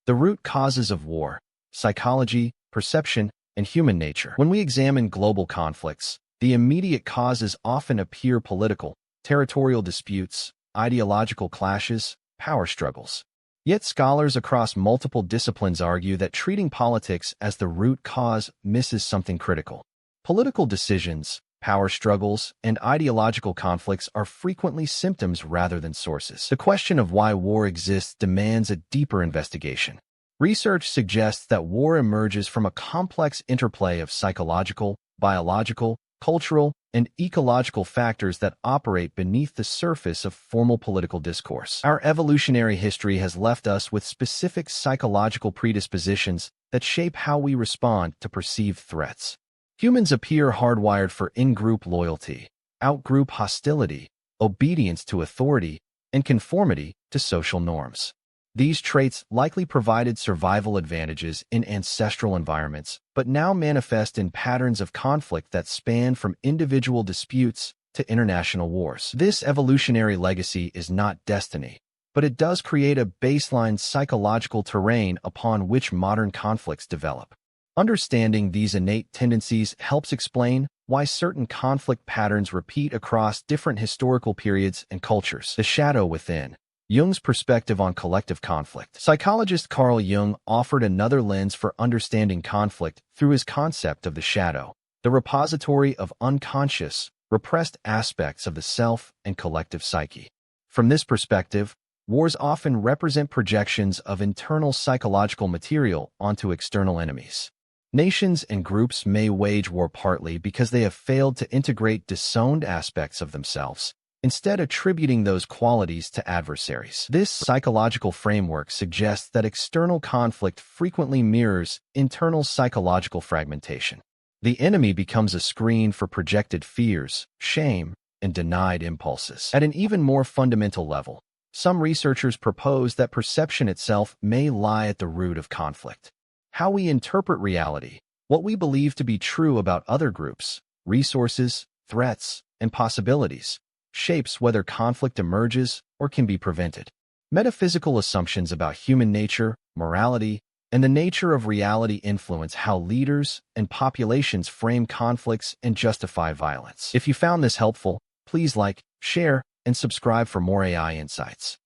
The root causes of war: psychology, perception, and human nature. When we examine global conflicts, the immediate causes often appear political: territorial disputes, ideological clashes, power struggles. Yet scholars across multiple disciplines argue that treating politics as the root cause misses something critical. Political decisions, power struggles, and ideological conflicts are frequently symptoms rather than sources. The question of why war exists demands a deeper investigation. Research suggests that war emerges from a complex interplay of psychological, biological, cultural, and ecological factors that operate beneath the surface of formal political discourse. Our evolutionary history has left us with specific psychological predispositions that shape how we respond to perceived threats. Humans appear hardwired for in-group loyalty, out-group hostility, obedience to authority, and conformity to social norms. These traits likely provided survival advantages in ancestral environments, but now manifest in patterns of conflict that span from individual disputes to international wars. This evolutionary legacy is not destiny, but it does create a baseline psychological terrain upon which modern conflicts develop. Understanding these innate tendencies helps explain why certain conflict patterns repeat across different historical periods and cultures. The shadow within: Jung's perspective on collective conflict. Psychologist Carl Jung offered another lens for understanding conflict through his concept of the shadow, the repository of unconscious, repressed aspects of the self and collective psyche. From this perspective, wars often represent projections of internal psychological material onto external enemies. Nations and groups may wage war partly because they have failed to integrate disowned aspects of themselves, instead attributing those qualities to adversaries. This psychological framework suggests that external conflict frequently mirrors internal psychological fragmentation. The enemy becomes a screen for projected fears, shame, and denied impulses. At an even more fundamental level, some researchers propose that perception itself may lie at the root of conflict. How we interpret reality, what we believe to be true about other groups, resources, threats, and possibilities, shapes whether conflict emerges or can be prevented. Metaphysical assumptions about human nature, morality, and the nature of reality influence how leaders and populations frame conflicts and justify violence. If you found this helpful, please like, share, and subscribe for more AI insights.